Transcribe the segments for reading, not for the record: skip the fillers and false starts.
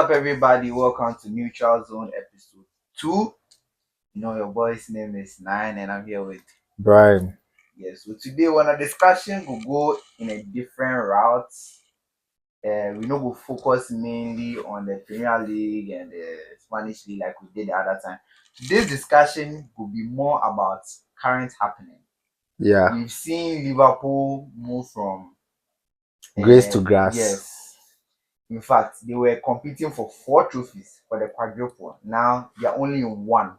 up, everybody? Welcome to Neutral Zone episode 2. Your boy's name is Nine, and I'm here with Brian. Yes. So today, when our discussion will go in a different route. We know we'll focus mainly on the Premier League and the Spanish League, like we did the other time. Today's discussion will be more about current happening. Yeah. We've seen Liverpool move from Grace to grass. Yes. In fact, they were competing for 4 trophies for the quadruple. Now they are only in 1.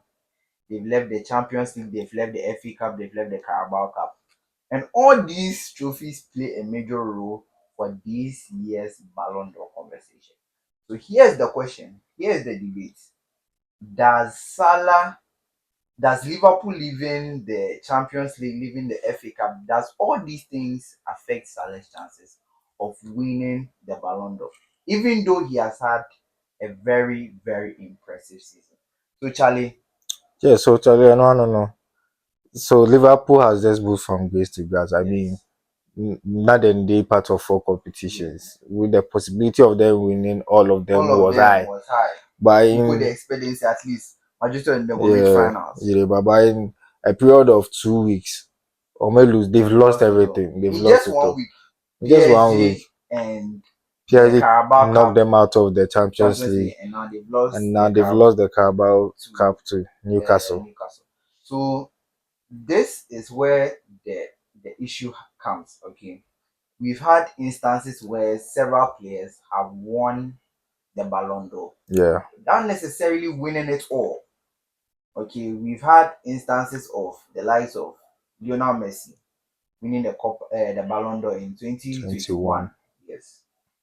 They've left the Champions League, they've left the FA Cup, they've left the Carabao Cup. And all these trophies play a major role for this year's Ballon d'Or conversation. So here's the question, here's the debate. Does Liverpool leaving the Champions League, leaving the FA Cup, does all these things affect Salah's chances of winning the Ballon d'Or? Even though he has had a very, very impressive season. So, Charlie. Yeah, so Charlie, no. So Liverpool has just moved from grace to grass. I mean, not in the part of 4 competitions. With the possibility of them winning all of them was high. But people they expecting at least Manchester in the reach finals. Yeah, but in a period of 2 weeks, or may lose, they've lost everything. They've lost just it 1 week. Just 1 week. And PSG knocked them out of the Champions League, and now they've lost. The Carabao Cup to Newcastle. So this is where the issue comes. Okay, we've had instances where several players have won the Ballon d'Or. Yeah, not necessarily winning it all. Okay, we've had instances of the likes of Lionel Messi winning the Ballon d'Or in 2021. Yes,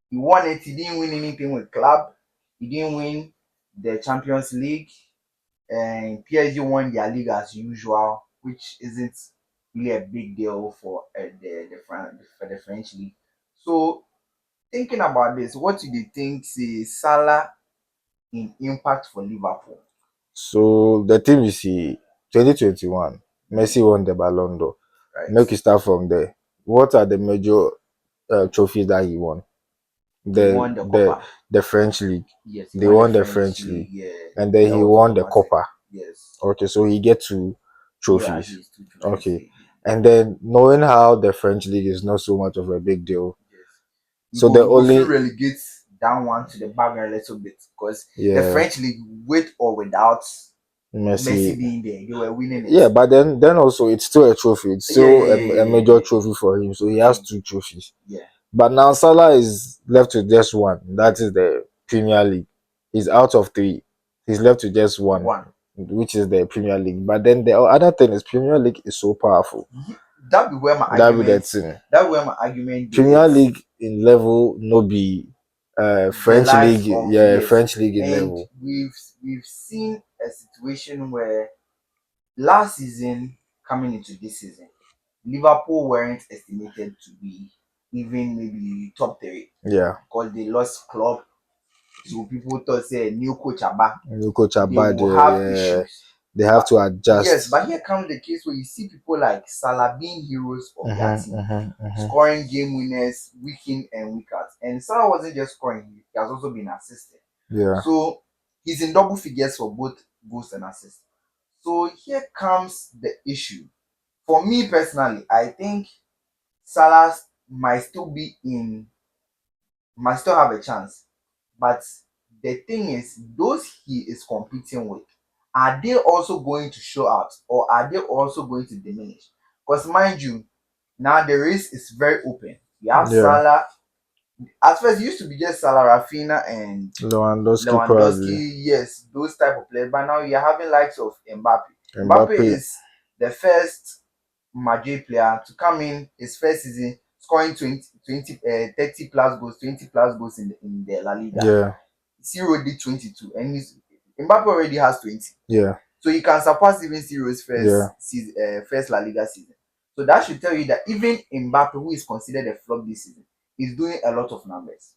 he won it. He didn't win anything with club. He didn't win the Champions League, and PSG won their league as usual, which isn't really a big deal for the French league. So, thinking about this, what do you think is Salah in impact for Liverpool? So the team you see, 2021, Messi won the Ballon d'Or. Right. Make you start from there. What are the major trophies that he won? He won the French League. Yes, they won the French League. Yeah. And then he won the Copa. Yes. Okay, so he get 2 trophies. Okay. And then knowing how the French League is not so much of a big deal. Yes. So the only relegates down one to the background a little bit because the French League, with or without Messi being there, they were winning it. Yeah, but then also it's still a trophy. It's still a major trophy for him. So he has 2 trophies. Yeah. But now Salah is left with just 1. That is the Premier League. He's out of 3. He's left with just 1, which is the Premier League. But then the other thing is Premier League is so powerful. That be where my argument. That where my argument. Premier League in level no be French League. French League in level. We've seen a situation where last season coming into this season, Liverpool weren't estimated to be even maybe top 3. Yeah. Because they lost club. So people thought say new coach Abba. They will have issues. They have to adjust. Yes, but here comes the case where you see people like Salah being heroes of their team, scoring game winners week in and week out. And Salah wasn't just scoring; he has also been assisting. Yeah. So he's in double figures for both goals and assists. So here comes the issue. For me personally, I think Salah might still have a chance. But the thing is, those he is competing with, are they also going to show out or are they also going to diminish? Because mind you, now the race is very open. You have Salah. At first, it used to be just Salah, Raphina, and Lewandowski. Yes, those type of players. But now you're having likes of Mbappé. Mbappé is the first Madrid player to come in his first season, scoring 30 plus goals, 20 plus goals in the La Liga. Yeah. Zero did 22, and Mbappé already has 20. Yeah. So he can surpass even Zero's first La Liga season. So that should tell you that even Mbappé, who is considered a flop this season, is doing a lot of numbers.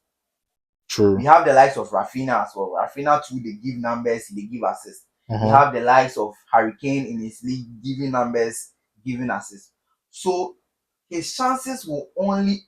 True. We have the likes of Raphina as well. Raphina too, they give numbers, they give assists. We have the likes of Harry Kane in his league, giving numbers, giving assists. So his chances will only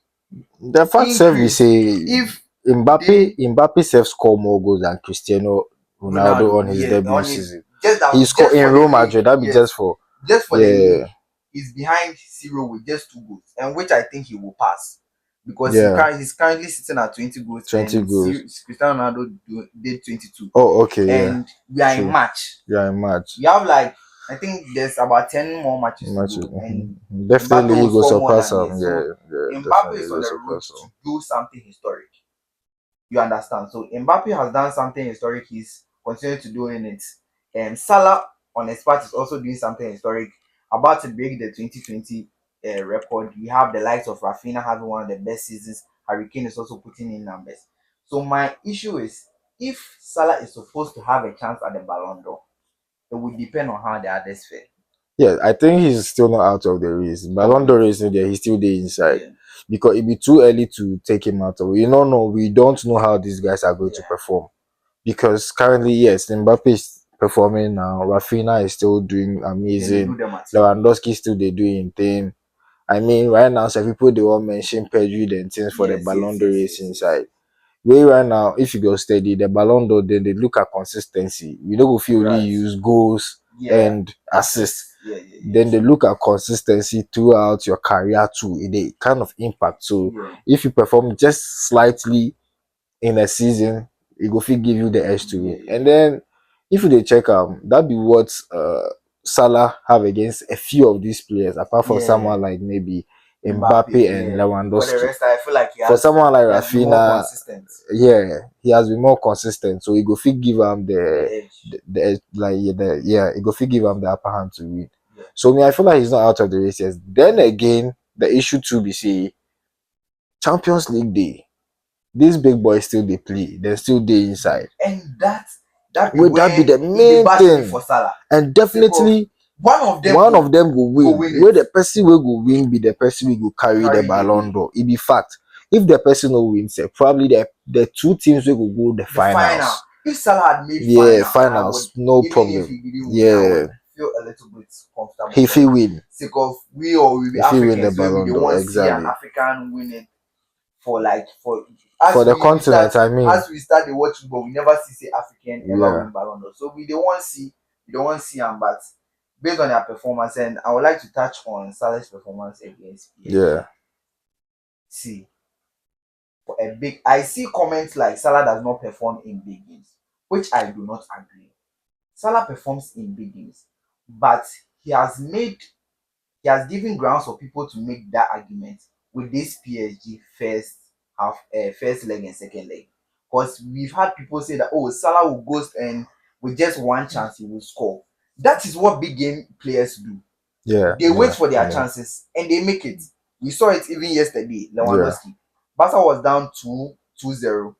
the fact we say if Mbappe self score more goals than Cristiano Ronaldo on his yes, debut season. just that, He scored just in for the Real league, Madrid. That be yes, just for the league, he's behind zero with just 2 goals, and which I think he will pass because he's currently sitting at 20 goals, 20 and goals. Cristiano Ronaldo did 22. Oh, okay, and we are in March. We are in March. We have like, I think there's about 10 more matches to go, and definitely Mbappe he will goes score more surpass than him. yes. So Mbappe is on the road to do something historic. You understand? So Mbappe has done something historic. He's continuing to doing it. And Salah on his part is also doing something historic. About to break the 2020 record. We have the likes of Raphina having one of the best seasons. Harry Kane is also putting in numbers. So my issue is, if Salah is supposed to have a chance at the Ballon d'Or, it would depend on how the others fare. Yeah, I think he's still not out of the race. Ballon d'Or is in there. He's still there inside. Yeah. Because it'd be too early to take him out of. We don't know how these guys are going to perform. Because currently, yes, Mbappe is performing now. Raphina is still doing amazing. Lewandowski still they doing thing. I mean, right now, some people they all mention Pedri and things for the Ballon d'Or race inside. Where right now, if you go steady, the Ballon d'Or, then they look at consistency. You know, if you only use goals and assists, then they look at consistency throughout your career too. They kind of impact. So if you perform just slightly in a season, it go fit give you the edge to win. And then if you check that be what Salah have against a few of these players, apart from someone like maybe Mbappe and Lewandowski. For the rest, I feel like for someone like Raphina, he has been more consistent. So he go fit give him the he go fit give him the upper hand to win. So I feel like he's not out of the race yet. Then again, the issue to be see Champions League day. These big boys still they play. They're still there inside. And that would that be the main thing for Salah. And definitely one of them will win. Where the person will go win be the person will go carry the Ballon d'Or. It be fact. If the person will win, say probably the two teams will go the finals. If Salah had made finals, no problem. If he didn't win, I would feel a little bit comfortable. If he win, because we be Africans, win the Ballon d'Or, exactly. See an African winning for the continent. As we start the watch football, we never see African ever win Ballon d'Or. So we don't want to see them, but based on their performance, and I would like to touch on Salah's performance against PSG. See, for I see comments like Salah does not perform in big games, which I do not agree. Salah performs in big games, but he has given grounds for people to make that argument with this PSG first leg and second leg. Because we've had people say that, Salah will ghost and with just one chance he will score. That is what big game players do. They wait for their chances and they make it. We saw it even yesterday. Lewandowski. Barca was down 2-0.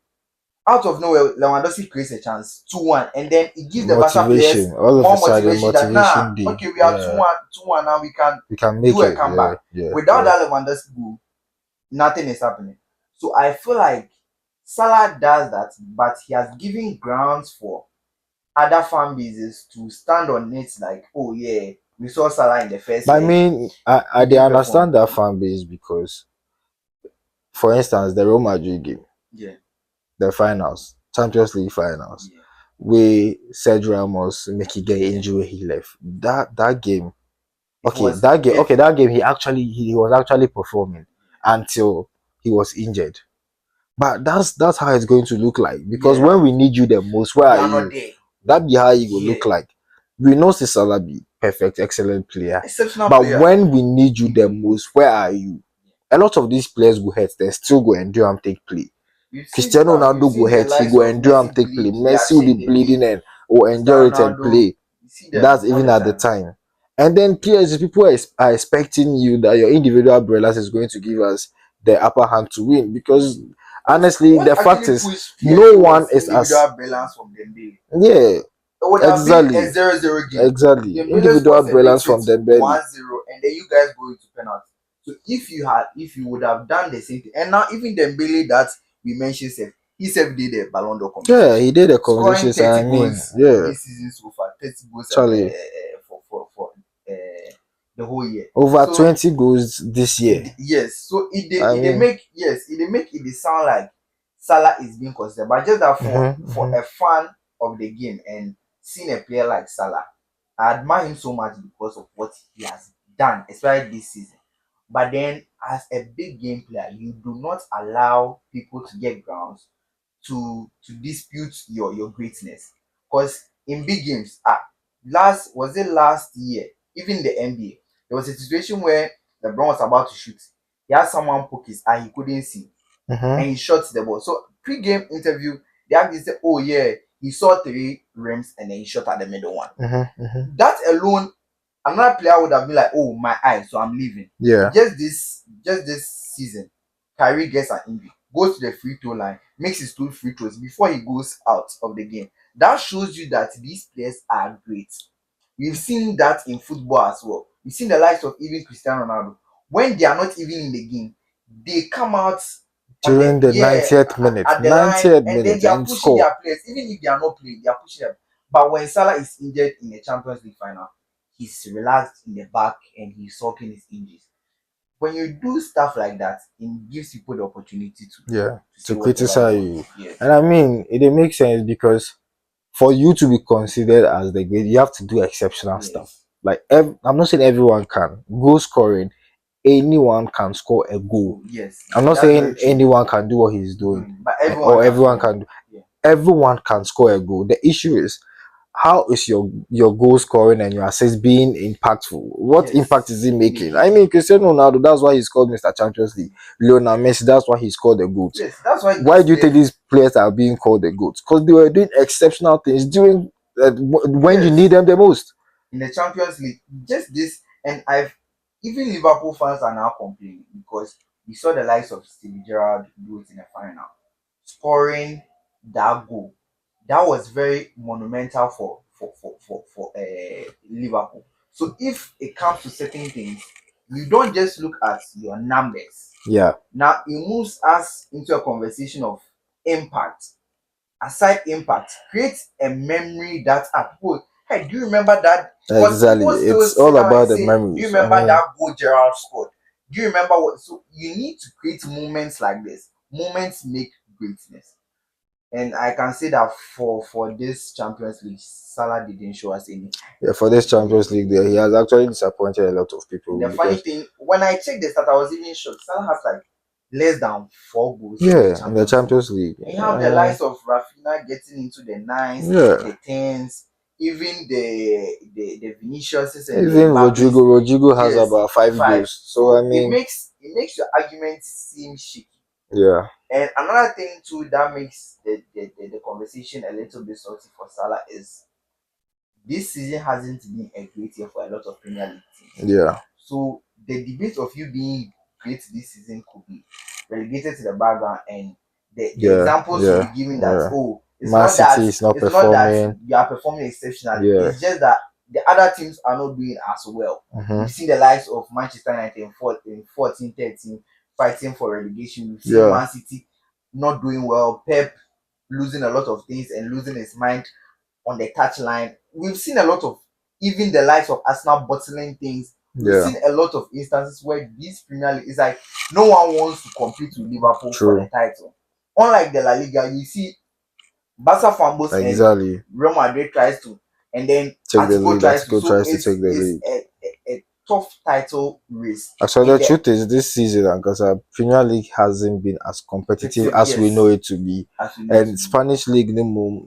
Out of nowhere, Lewandowski creates a chance, 2-1, and then it gives the Barca players more motivation that we are 2-1 now, we can make a comeback. Without that Lewandowski goal, nothing is happening. So I feel like Salah does that, but he has given grounds for other fan bases to stand on it like, we saw Salah in the first leg. I mean, I understand that fan base because, for instance, the Real Madrid game. The finals, Champions League finals, where Sergio Ramos make he get injury, he left. That game, that game he was actually performing until he was injured. But that's how it's going to look like, because when we need you the most, where are you? That be how you will look like. We know Salah be perfect, excellent player, but when we need you the most, where are you? A lot of these players will hurt, they still go and do and take play. Cristiano Ronaldo go hurt, he go endure and take play. Messi will be bleeding and will endure it and play. That's even at the time. And then PSG, people are expecting you that your individual brilliance is going to give us the upper hand to win, because honestly, the fact is no one is as brilliance from Dembele. Exactly. A 0-0 game. Exactly. Individual brilliance from Dembele. 1-0, and then you guys go into penalty. So if you would have done the same thing, and now even Dembele that we mentioned, he did the Ballon d'Or competition. Yeah, he did the competition. I mean, this season so far, 30 goals for the whole year. Over 20 goals this year. Yes, so it make it sound like Salah is being considered. But just that for mhm. a fan of the game and seeing a player like Salah, I admire him so much because of what he has done, especially this season. But then, as a big game player, you do not allow people to get grounds to dispute your greatness. Because in big games, last year, even the NBA, there was a situation where LeBron was about to shoot. He had someone poke his eye, he couldn't see, Mhm, and he shot the ball. So pre-game interview, they actually said, "Oh yeah, he saw three rims and then he shot at the middle one." mhm, mhm. That alone, another player would have been like, "Oh my eye, so I'm leaving." Yeah, Just this season, Kyrie gets an injury, goes to the free throw line, makes his two free throws before he goes out of the game. That shows you that these players are great. We've seen that in football as well. We've seen the likes of even Cristiano Ronaldo. When they are not even in the game, they come out on the during the yeah 90th minute, at the line, 90th and then minute, they are and pushing score. their players. Even if they are not playing, they are pushing them. But when Salah is injured in the Champions League final, he's relaxed in the back and he's sulking his injuries. When you do stuff like that, it gives people the opportunity Yeah, to say to whatever they criticize want. you. Yes, And I mean, it makes sense because for you to be considered as the great, you have to do exceptional stuff. yes, Like, I'm not saying everyone can. Goal scoring, anyone can score a goal. yes. I'm not That's very saying true. anyone can do what he's doing, But everyone or can everyone score. can do. Yeah. Everyone can score a goal. The issue is, how is your goal scoring and your assist being impactful? What impact is Yes. he making? I mean, Cristiano Ronaldo, that's why he's called Mr. Champions League. Lionel Messi, that's why he's called the GOAT. Yes, that's why Why these do you think players. these players are being called the GOATs? Because they were doing exceptional things during when you need Yes, them the most. in the Champions League, just this, and I've even Liverpool fans are now complaining because we saw the likes of Steve Gerrard do it in the final, scoring that goal. That was very monumental for Liverpool. So if it comes to certain things, you don't just look at your numbers. Yeah, Now it moves us into a conversation of impact. Aside impact, create a memory that people, hey, do you remember that? Because exactly. people still It's sit all down and about the say, do you memories. I remember mean, that goal Gerald scored? Do you remember what? So you need to create moments like this. Moments make greatness. And I can say that for this Champions League, Salah didn't show us any. yeah, for this Champions League, there he has actually disappointed a lot of And people the funny because thing, when I checked the stat, I was even shocked. Salah has like less than 4 goals in the yeah, in the Champions League. Champions League, And you have the likes of Raphina getting into the nines, yeah. the tens, even the Viniciuses and the Even Mbappes. Rodrigo has Yes, about 5 goals. five. So I So it mean, makes your argument seem shaky. yeah, And another thing too that makes the conversation a little bit salty for Salah is this season hasn't been a great year for a lot of Premier League teams. yeah, So the debate of you being great this season could be relegated to the background, and the yeah, examples will be yeah, given that, yeah. oh, Man City is not it's not that performing. you are performing exceptionally. Yeah. It's just that the other teams are not doing as well. Mm-hmm. We've seen the likes of Manchester United in 14, 13 fighting for relegation. We've seen Yeah. Man City not doing well. Pep losing a lot of things and losing his mind on the touchline. We've seen a lot of even the likes of Arsenal bottling things. We've Yeah. seen a lot of instances where this Premier League is like no one wants to compete with Liverpool for the True. title. Unlike the La Liga, you see Barca fumbles and Exactly. Real Madrid tries to, and then Take the Atletico lead. tries to. Atletico So tries to take the it's lead. a tough title race Actually, in the the truth is, this season, because our Premier League hasn't been as competitive competitive. as we Yes, know it to be, as we know it to and be, Spanish League,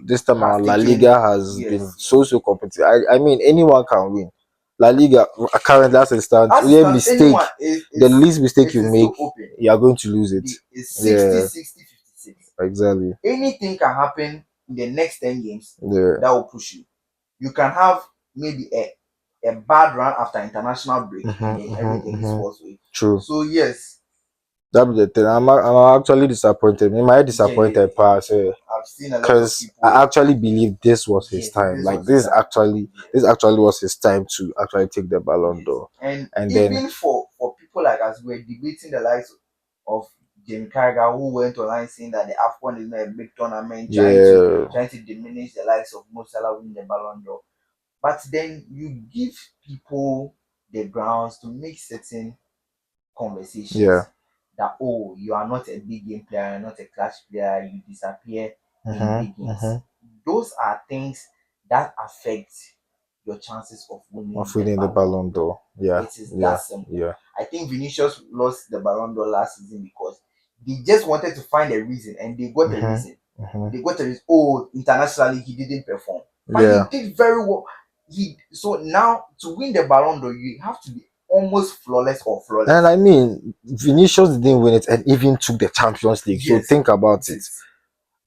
this time has our La taken. Liga has been Yes, so yes. so competitive. I mean, anyone can win. La Liga currently as it stands, As it only stands, mistake, anyone is the least mistake it you is make, still open. you are going to lose it. It's 60, Yeah, 60, 56. exactly. Anything can happen in the next 10 games Yeah. that will push you. You can have maybe a bad run after international break and then everything is falls away. True. So yes, That be the thing. I'm actually disappointed. Am I yeah, yeah, disappointed, yeah. pass? I've seen a lot of Because people. I actually believe this was his Yes, time. this Like was the time. Yes, this actually was his time to actually take the Ballon yes. d'Or. And And then even for people like us, we're debating the likes of Jamie Carragher, who went online saying that the AFCON is not a big tournament, yeah, trying to diminish the likes of Mo Salah winning the Ballon d'Or. But then you give people the grounds to make certain yeah, conversations that, oh, you are not a big game player, you're not a clutch player, you disappear in big games. Those are things that affect your chances of winning of the winning the Ballon Ballon d'Or. d'Or. Yeah, It is that yeah, simple. yeah. I think Vinicius lost the Ballon d'Or last season because they just wanted to find a reason, and they got a reason. They got a reason. Oh, internationally he didn't perform, but Yeah. he did very well. So now to win the Ballon d'Or, you have to be almost flawless or flawless. And I mean, Vinicius didn't win it and even took the Champions League. So Yes, think about it.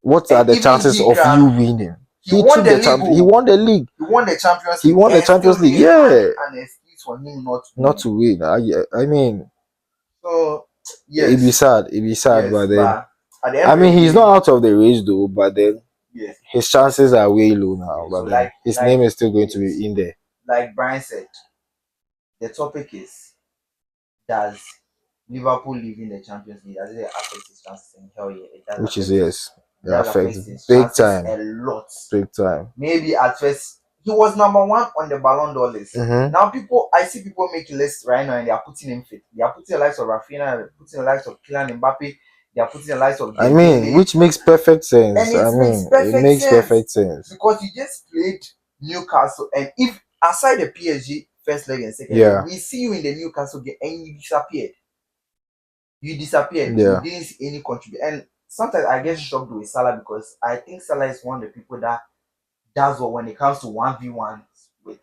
What And are the even chances he of can- you winning? he won the league. He won the league. He won the Champions He League. won the and Champions still League. they Yeah. had an excuse for him not to win. I mean, So yes, it'd be sad. It'd be sad, yes, but then at the end I of mean, the he's day, not out of the race though. But then yes, his chances are way low now. yes. But So then his name is still going to yes. be in there. Like Brian said, the topic is, does Liverpool leaving the Champions League, does it affect his chances? And hell yeah, it does. Which is affect yes, it does affects affect his big chances time, a lot. big time. Maybe at first he was number one on the Ballon d'Or list. Now I see people making lists right now and they are putting him fit. They are putting the likes of Raphina, they're putting the likes of Kylian Mbappé, they are putting the likes of Dembele. I mean, which makes perfect sense. And it makes perfect sense. because you just played Newcastle, and if aside the PSG first leg and second Yeah. leg, we see you in the Newcastle game and you disappeared. You disappeared. Yeah. You didn't see any contribution. And sometimes I get shocked with Salah because I think Salah is one of the people that does well when it comes to 1v1 with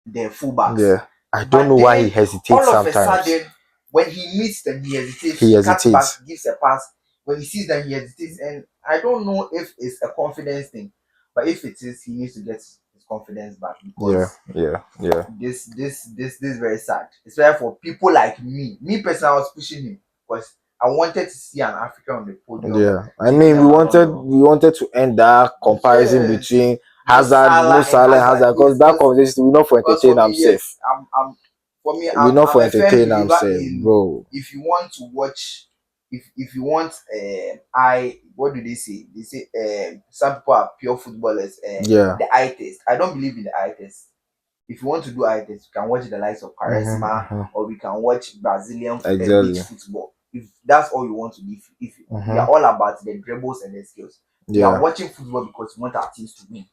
the fullbacks. Yeah. I don't know why he hesitates all of sometimes. a sudden, when he meets them, he hesitates. He Cuts hesitates. back, gives a pass. When he sees them, he hesitates. And I don't know if it's a confidence thing, but if it is, he needs to get his confidence back because Yeah. this is very sad. Especially for people like me. Me personally, I was pushing him because I wanted to see an African on the podium. Yeah. I mean, we wanted to end that comparison between Hazard, Salah, Hazard, because that conversation we not for entertain himself. I'm not for a firm entertain believer himself, in, bro. if you want to watch, if you want, what do they say? They say some people are pure footballers. The eye test. I don't believe in the eye test. If you want to do eye test, you can watch the likes of Charisma, or we can watch Brazilian beach football. If that's all you want to do, if we are all about the dribbles and the skills, we are watching football because we want our teams to win.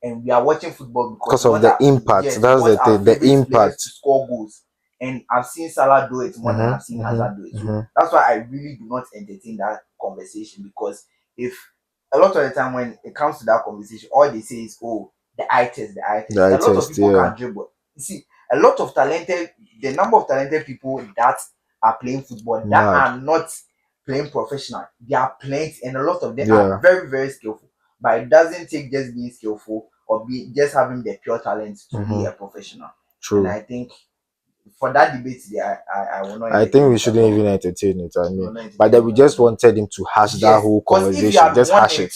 And we are watching football because of the impact. That's the thing, the impact to score goals. And I've seen Salah do it more than I've seen Hazard do it. So that's why I really do not entertain that conversation, because if a lot of the time when it comes to that conversation, all they say is, oh, the eye test, the eye test. A lot of people can dribble. You see, the number of talented people that are playing football that are not playing professional, they are playing, and a lot of them are very, very skillful. But it doesn't take just being skillful or just having the pure talent to be a professional. True. And I think for that debate, I will not. I think we shouldn't even entertain it. I mean, but then we just wanted him to hash that whole conversation. Just hash it.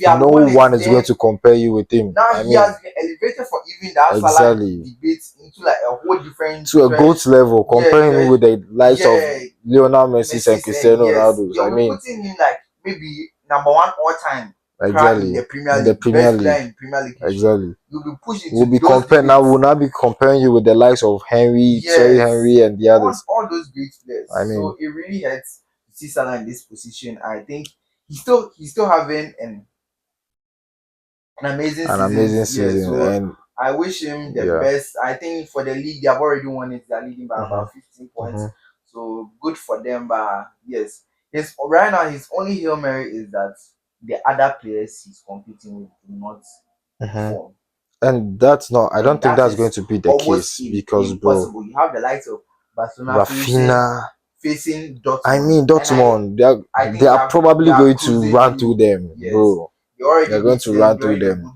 No one is going to compare you with him. Now he has been elevated for even that Salah debate into like a whole different, to a GOAT level, comparing him with the likes of Lionel Messi and Cristiano Ronaldo. I mean, putting him like maybe number one all time. Exactly. In the Premier League. Exactly. You'll be pushed into we'll be comparing now. We'll not be comparing you with the likes of Henry, Thierry Henry, and the others. All those great players. I mean, so it really hurts to see Salah in this position. I think he's still having an amazing season. So and I wish him the best. I think for the league, they have already won it. They're leading by about 15 points. So good for them. But yes, right now his only Hail Mary is that the other players he's competing with do not perform. And that's not. I don't think that's going to be the case because, impossible. Bro, you have the likes of Barcelona, Raphina facing Dortmund. I mean, Dortmund. They are probably going to run through them, bro. They're going to run through them.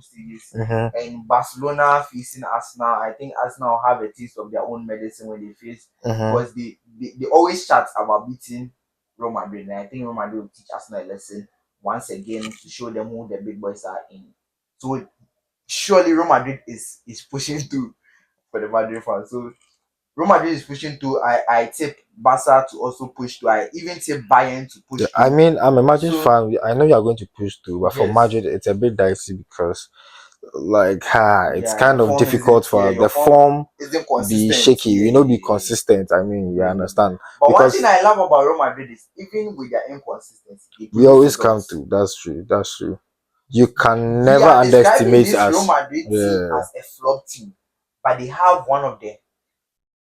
And Barcelona facing Arsenal. I think Arsenal have a taste of their own medicine when they face, because they always chat about beating Real Madrid, and I think Real Madrid will teach Arsenal a lesson once again to show them who the big boys are in. So surely Real Madrid is pushing through for the Madrid fans. So Real Madrid is pushing through. I tip Barca to also push through. I even tip Bayern to push through. I mean, I'm a Madrid fan. I know you are going to push through, but for Madrid, it's a bit dicey because like it's Yeah, kind your of form difficult isn't, yeah, for your the form form isn't be consistent. shaky, Yeah, be yeah, consistent. I mean, you yeah. understand? But one Because thing I love about Real Madrid is even with their inconsistency, they we produce always come results. to that's true. That's true. You can We never are describing underestimate this Real us. Madrid team Yeah, as a flop team, but they have one of them.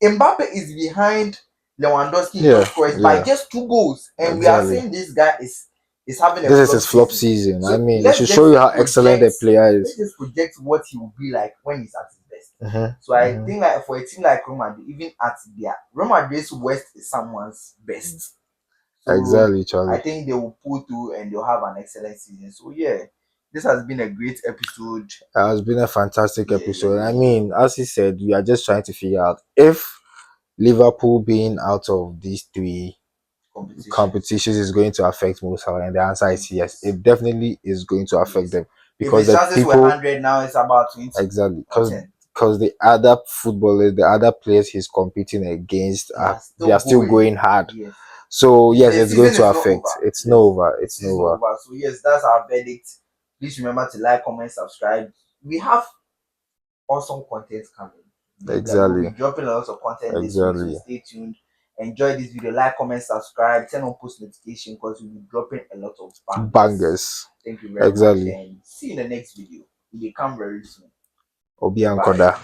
Mbappe is behind Lewandowski in top yeah, scorers by yeah. just 2 goals, and we are Exactly. saying this guy is having a This is flop his flop season. season. I So mean, it should show you how excellent the player let's is. just project what he will be like when he's at his best. So Mm-hmm. I Mm-hmm. think like for a team like Real Madrid, even at their Real Madrid's worst is someone's best. So Exactly, I Charlie. think they will pull through and they'll have an excellent season. So yeah, this has been a great episode. It has been a fantastic Yeah, yeah, episode. yeah, I yeah. mean, as he said, we are just trying to figure out if Liverpool being out of these three Competitions. competitions is going to affect Mo Salah, and the answer is yes. Yes. It definitely is going to affect Yes. them If because his the chances were people 100, now it's about 20 exactly or 10. because the other footballers, the other players he's competing against, They are they still are still going. going hard. Yes. So yes, The it's going season to is not affect. over. It's not Yes. over. The It's not season is not over. over. So yes, that's our verdict. Please remember to like, comment, subscribe. We have awesome content coming. We'll be Exactly. dropping lots of content this week, so Exactly. stay tuned. Enjoy this video, like, comment, subscribe, turn on post notification because we'll be dropping a lot of bangers. Bangers. Thank you very much, Exactly. and see you in the next video. It will come very soon. Obi Bye. Ankoda.